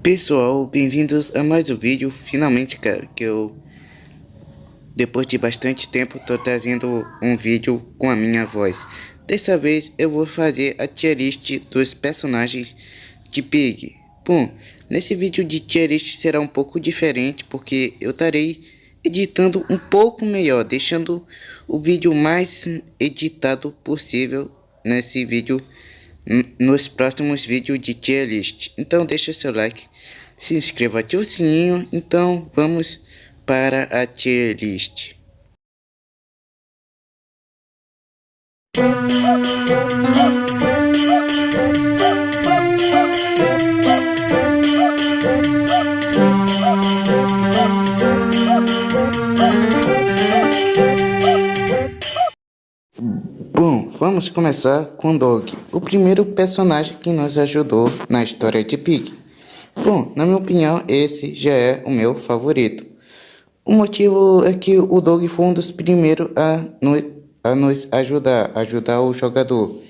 Pessoal, bem-vindos a mais um vídeo. Finalmente, cara, que eu, depois de bastante tempo, tô trazendo um vídeo com a minha voz. Dessa vez eu vou fazer a tier list dos personagens de Pig. Bom, nesse vídeo de tier list será um pouco diferente, porque eu estarei editando um pouco melhor, deixando o vídeo mais editado possível nesse vídeo, nos próximos vídeos de tier list. Então deixa seu like, se inscreva, ative o sininho. Então vamos para a tier list. Bom, vamos começar com Dog, o primeiro personagem que nos ajudou na história de Pig. Bom, na minha opinião, esse já é o meu favorito. O motivo é que o Dog foi um dos primeiros a nos ajudar o jogador.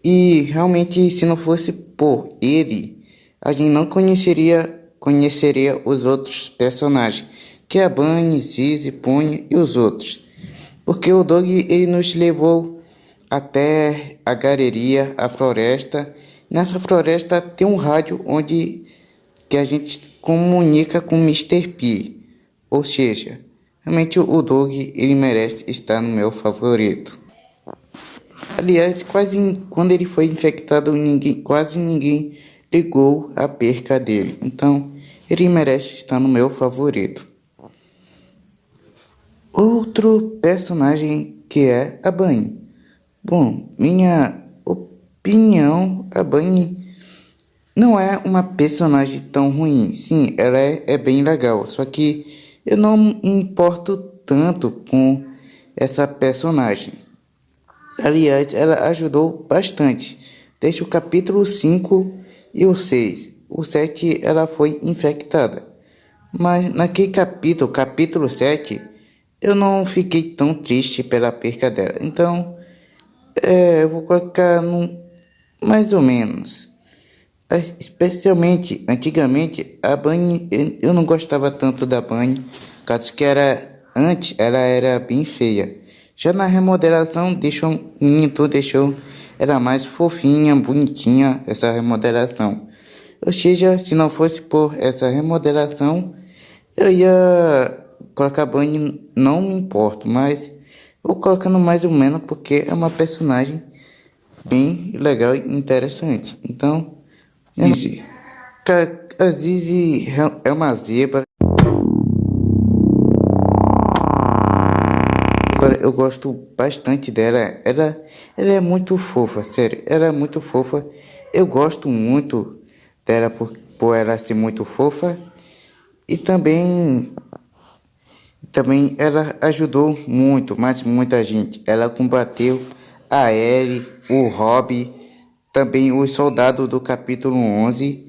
E realmente, se não fosse por ele, a gente não conheceria os outros personagens, que é a Bunny, Zizi, Pony e os outros. Porque o Dog, ele nos levou até a galeria, a floresta. Nessa floresta tem um rádio onde que a gente comunica com Mr. P. Ou seja, realmente o Dog, ele merece estar no meu favorito. Aliás, quando ele foi infectado, quase ninguém ligou a perca dele. Então, ele merece estar no meu favorito. Outro personagem que é a Bunny. Bom, minha opinião, a Bunny não é uma personagem tão ruim. Sim, ela é bem legal. Só que eu não me importo tanto com essa personagem. Aliás, ela ajudou bastante. Desde o capítulo 5 e o 6. O 7 ela foi infectada. Mas naquele capítulo 7, eu não fiquei tão triste pela perca dela. Então, eu vou colocar no mais ou menos. Especialmente, antigamente, a Bunny, eu não gostava tanto da Bunny, caso que antes ela era bem feia. Já na remodelação deixou ela mais fofinha, bonitinha, essa remodelação. Ou seja, se não fosse por essa remodelação, eu ia colocar a Bunny, não me importo, mas vou colocando mais ou menos porque é uma personagem bem legal e interessante. Então, Zizi. Cara, a Zizi é uma zebra. Eu gosto bastante dela. Ela é muito fofa, sério. Ela é muito fofa. Eu gosto muito dela por ela ser muito fofa. E também ela ajudou muito, mas muita gente. Ela combateu a Ellie, o Rob, também os soldados do capítulo 11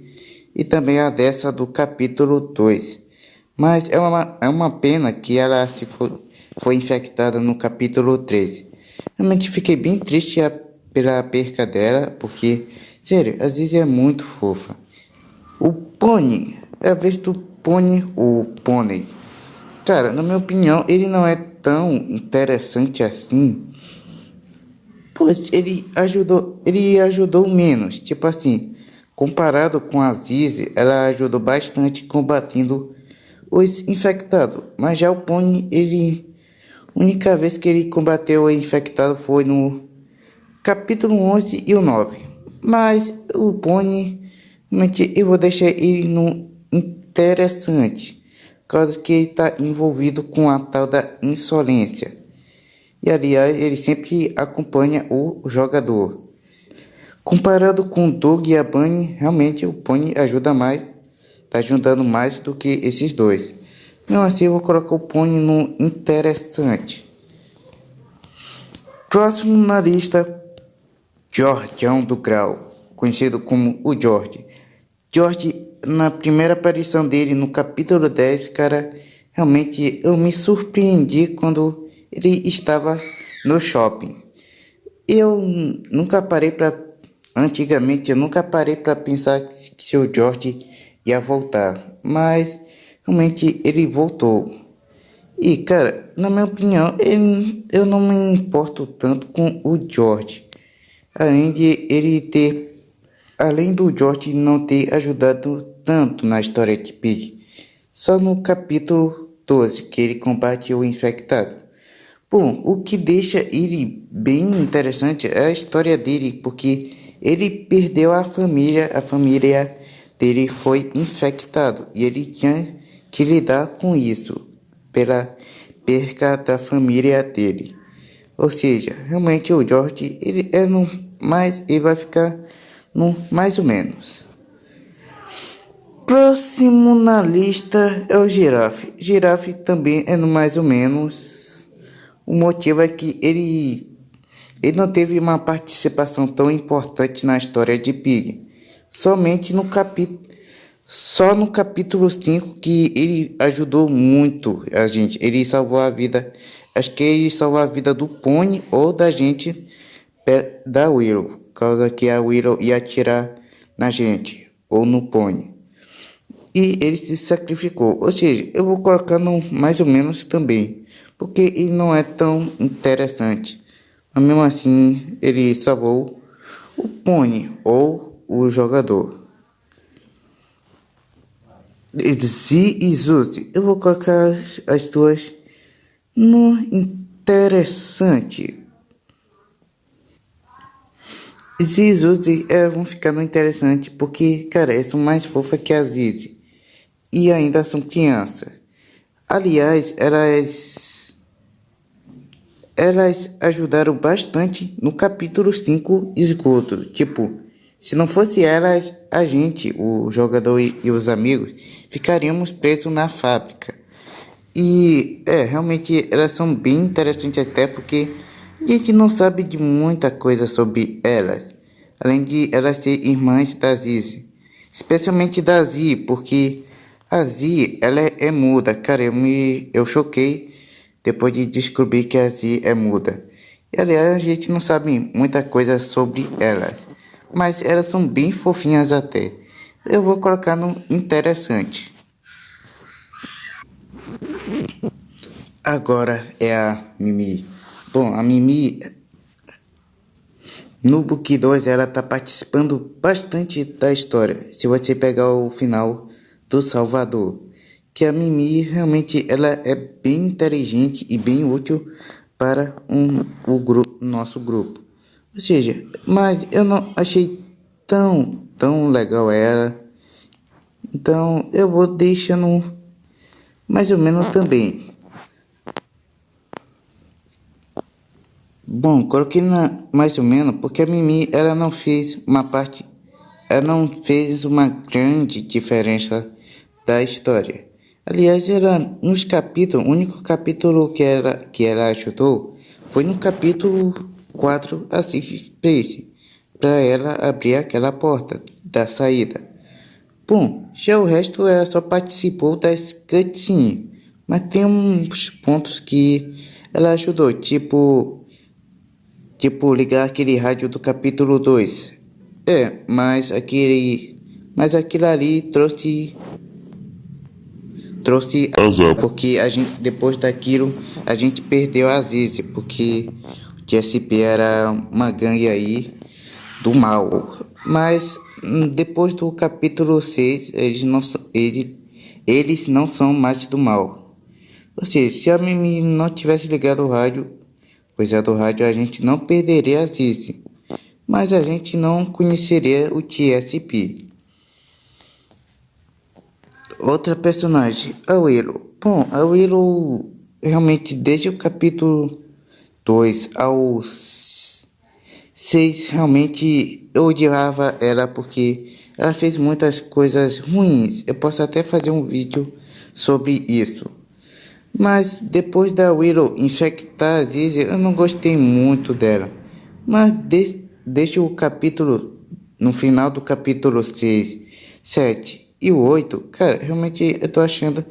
e também a dessa do capítulo 2. Mas é uma pena que ela foi infectada no capítulo 13. Realmente fiquei bem triste pela perca dela, porque, sério, a Zizi é muito fofa. O Pony, é a vez do Pony, o Pônei. Cara, na minha opinião, ele não é tão interessante assim, pois ele ajudou menos. Tipo assim, comparado com a Zizi, ela ajudou bastante combatendo os infectados. Mas já o Pony, a única vez que ele combateu o infectado foi no capítulo 11 e o 9. Mas o Pony, realmente eu vou deixar ele no interessante, caso que ele está envolvido com a tal da insolência. E aliás, ele sempre acompanha o jogador. Comparado com o Doug e a Bunny, realmente o Pony ajuda mais, está ajudando mais do que esses dois. Mesmo assim, eu vou colocar o Pony no interessante. Próximo na lista, Georgião do Grau, conhecido como o George. George, na primeira aparição dele no capítulo 10, cara, realmente eu me surpreendi quando ele estava no shopping. Eu nunca parei para Antigamente eu nunca parei para pensar que o George ia voltar, mas realmente ele voltou. E cara, na minha opinião, eu não me importo tanto com o George. Além de ele ter, além do George não ter ajudado tanto na história de Pig. Só no capítulo 12 que ele combate o infectado. Bom, o que deixa ele bem interessante é a história dele, porque ele perdeu a família dele foi infectado e ele tinha que lidar com isso pela perca da família dele. Ou seja, realmente o George ele é no mais ele vai ficar no mais ou menos. Próximo na lista é o Girafe. Girafe também é no mais ou menos. O motivo é que ele não teve uma participação tão importante na história de Pig. Somente no capítulo Só no capítulo 5 que ele ajudou muito a gente. Ele salvou a vida. Acho que ele salvou a vida do Pony ou da gente da Willow. Causa que a Willow ia atirar na gente ou no Pony. E ele se sacrificou. Ou seja, eu vou colocando mais ou menos também. Porque ele não é tão interessante. Mas mesmo assim, ele salvou o Pony ou o jogador. Z e Zuzi, eu vou colocar as duas no interessante. Z e Zuzi vão ficar no interessante porque, cara, são mais fofas que a Zizi. E ainda são crianças. Aliás, elas ajudaram bastante no capítulo 5 esgoto. Tipo, se não fosse elas, a gente, o jogador e os amigos, ficaríamos presos na fábrica. E realmente elas são bem interessantes até porque a gente não sabe de muita coisa sobre elas. Além de elas serem irmãs da Zizi. Especialmente da Zi, porque a Zi, ela é muda. Cara, eu choquei depois de descobrir que a Zi é muda. E aliás, a gente não sabe muita coisa sobre elas. Mas elas são bem fofinhas até. Eu vou colocar no interessante. Agora é a Mimi. Bom, a Mimi no Book 2 ela tá participando bastante da história. Se você pegar o final do Salvador, que a Mimi realmente ela é bem inteligente e bem útil para nosso grupo. Ou seja, mas eu não achei tão legal ela. Então eu vou deixando mais ou menos também. Bom, coloquei mais ou menos porque a Mimi ela não fez uma grande diferença da história. Aliás, ela nos capítulos, o único capítulo que ela ajudou foi no capítulo 4 a Safe Place, para ela abrir aquela porta da saída. Bom, já o resto ela só participou das cutscenes, mas tem uns pontos que ela ajudou, tipo ligar aquele rádio do capítulo 2. Mas aquilo ali trouxe azar, porque a gente depois daquilo a gente perdeu a Zizi, porque o TSP era uma gangue aí do mal. Mas depois do capítulo 6, eles não são mais do mal. Ou seja, se a Mimi não tivesse ligado o rádio, coisa do rádio, a gente não perderia a Zizi, mas a gente não conheceria o TSP. Outra personagem, a Willow. Bom, a Willow realmente desde o capítulo 2 ao 6 realmente eu odiava ela porque ela fez muitas coisas ruins. Eu posso até fazer um vídeo sobre isso. Mas depois da Willow infectar a Zizi, eu não gostei muito dela. Mas desde o capítulo, no final do capítulo 6, 7 e o 8, cara, realmente eu tô achando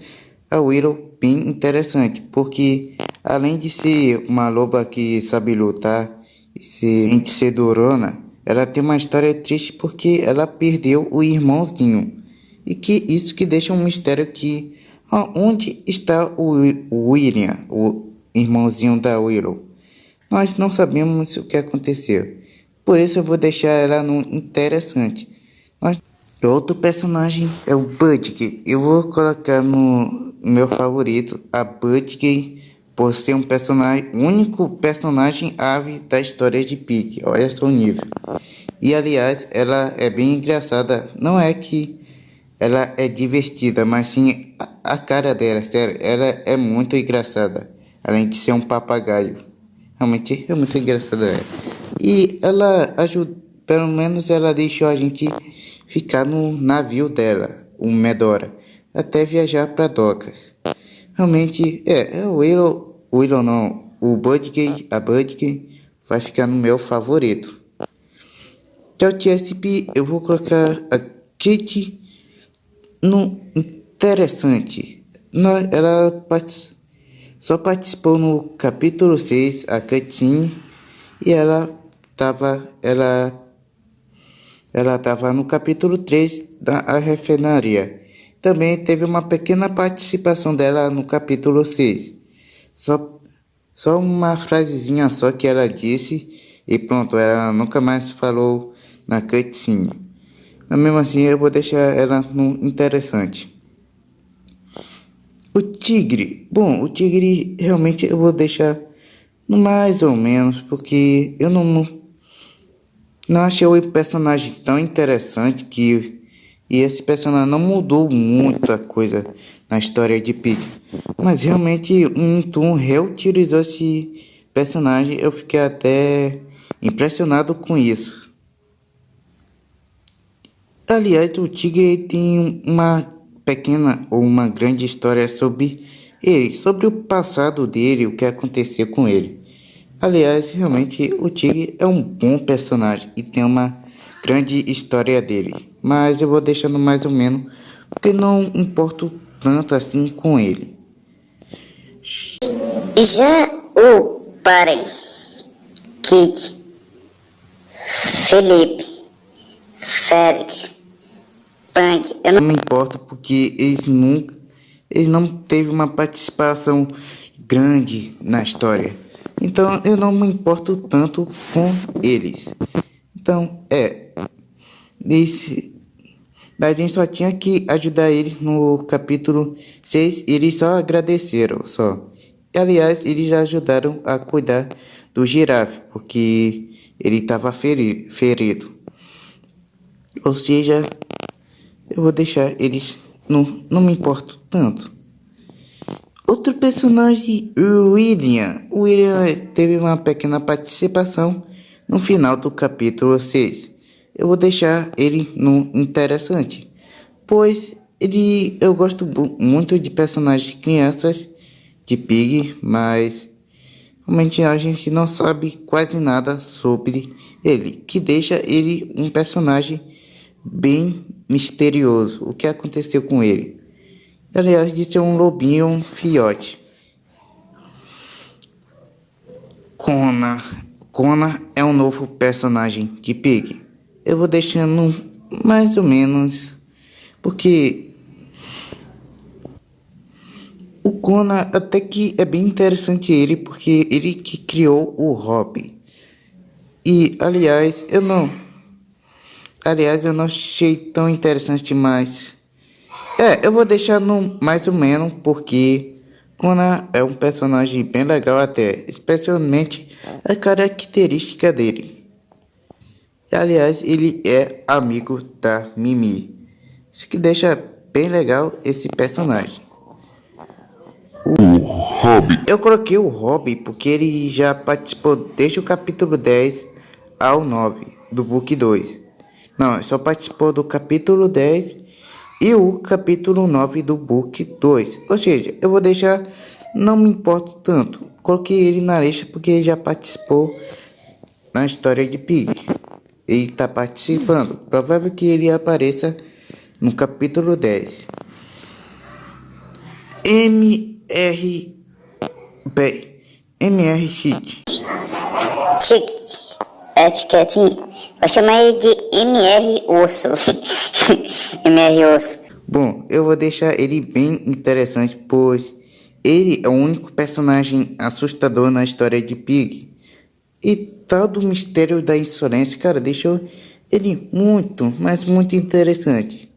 a Willow bem interessante. Porque além de ser uma loba que sabe lutar e ser durona, ela tem uma história triste porque ela perdeu o irmãozinho. E que isso que deixa um mistério que onde está o William, o irmãozinho da Willow. Nós não sabemos o que aconteceu. Por isso eu vou deixar ela no interessante. Outro personagem é o Budgie. Eu vou colocar no meu favorito a Budgie por ser um personagem, único personagem ave da história de Pig. Olha só o nível. E aliás, ela é bem engraçada. Não é que ela é divertida, mas sim a cara dela, sério, ela é muito engraçada. Além de ser um papagaio. Realmente é muito engraçada ela. E ela ajuda, pelo menos ela deixou a gente ficar no navio dela, o Medora, até viajar para Docas. Realmente, o Willow não, o Budgie, a Budgie vai ficar no meu favorito. Já o TSP, eu vou colocar a Kate no interessante. Ela só participou no capítulo 6, a cutscene, e ela estava no capítulo 3 da refinaria. Também teve uma pequena participação dela no capítulo 6. Só uma frasezinha só que ela disse e pronto, ela nunca mais falou na cutscene. Mas mesmo assim eu vou deixar ela no interessante. O tigre. Bom, o tigre realmente eu vou deixar no mais ou menos, porque eu não achei o personagem tão interessante e esse personagem não mudou muita coisa na história de Pig. Mas realmente um Toon reutilizou esse personagem, eu fiquei até impressionado com isso. Aliás, o tigre tem uma pequena ou uma grande história sobre ele, sobre o passado dele, o que aconteceu com ele. Aliás, realmente o tigre é um bom personagem e tem uma grande história dele, mas eu vou deixando mais ou menos porque não importo tanto assim com ele. Já o Parem, Kid, Felipe, Félix, Punk, Eu não me importo porque eles não teve uma participação grande na história. Então eu não me importo tanto com eles. Então a gente só tinha que ajudar eles no capítulo 6. Eles só agradeceram só. E, aliás, eles já ajudaram a cuidar do girafe, porque ele estava ferido. Ou seja, eu vou deixar eles, não me importo tanto. Outro personagem, o William. O William teve uma pequena participação no final do capítulo 6. Eu vou deixar ele no interessante, pois eu gosto muito de personagens crianças de Pig, mas realmente a gente não sabe quase nada sobre ele, que deixa ele um personagem bem misterioso. O que aconteceu com ele? Aliás, de ser um lobinho filhote. Connor é um novo personagem de Pig. Eu vou deixando mais ou menos, porque o Connor até que é bem interessante ele, porque ele que criou o Hobby. E aliás, eu não achei tão interessante, mas eu vou deixar no mais ou menos, porque Connor é um personagem bem legal até, especialmente a característica dele. Aliás, ele é amigo da Mimi. Isso que deixa bem legal esse personagem. O Hobby. Eu coloquei o Hobby porque ele já participou desde o capítulo 10 ao 9 do Book 2. Não, só participou do capítulo 10 e o capítulo 9 do Book 2. Ou seja, eu vou deixar, não me importo tanto. Coloquei ele na lista porque ele já participou na história de Pig. Ele está participando. Provável que ele apareça no capítulo 10. MR Cheat. acho que é assim, vou chamar ele de MR Osso. MR Osso. Bom, eu vou deixar ele bem interessante, pois ele é o único personagem assustador na história de Pig. E tal do mistério da insolência, cara, deixou ele muito, mas muito interessante.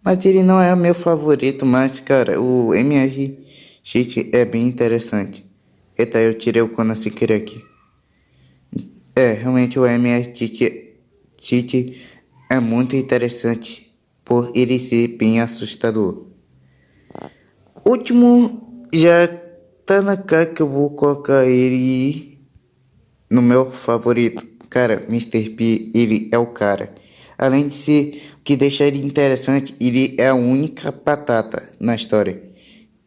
Mas ele não é o meu favorito, mas, cara, o MR Cheat é bem interessante. Eita, eu tirei o Conan sem querer aqui. Realmente o MR Cheat é muito interessante por ele ser bem assustador. Último, já tá na cara que eu vou colocar ele no meu favorito. Cara, Mr. P, ele é o cara. Além de ser o que deixa ele interessante, ele é a única batata na história.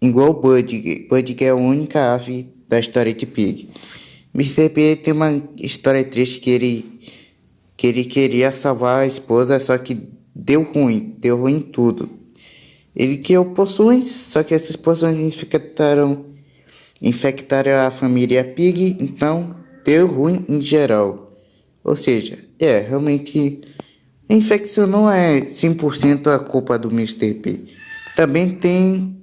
Igual o Budgie. Budgie é a única ave da história de Pig. Mr. P tem uma história triste que ele queria salvar a esposa, só que deu ruim tudo. Ele criou poções, só que essas poções infectaram a família Pig, então deu ruim em geral. Ou seja, realmente a infecção não é 100% a culpa do Mr. P. Também tem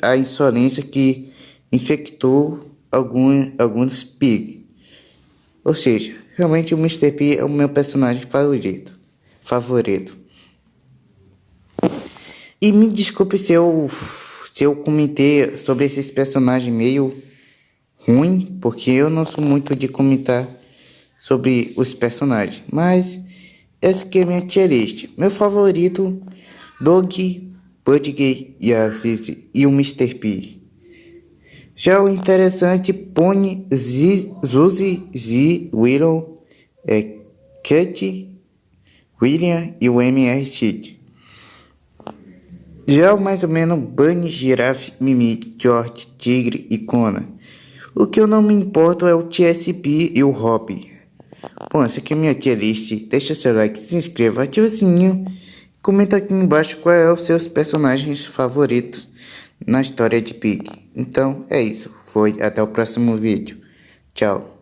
a insolência que infectou alguns Pig. Ou seja, realmente o Mr. P é o meu personagem favorito. E me desculpe se eu comentei sobre esses personagens meio ruim, porque eu não sou muito de comentar sobre os personagens. Mas essa aqui é minha tier list. Meu favorito, Dog, Budgie e a Zizi e o Mr. P. Já o interessante, Pony, Zuzi, Z, Willow, Cat, William e o MR Cheat. Já o mais ou menos Bunny, Girafe, Mimi, George, Tigre e Conan. O que eu não me importo é o TSP e o Hobby. Bom, essa aqui é minha tier list. Deixa seu like, se inscreva, ativa o sininho. Comenta aqui embaixo qual é os seus personagens favoritos na história de Pig. Então é isso. Até o próximo vídeo. Tchau.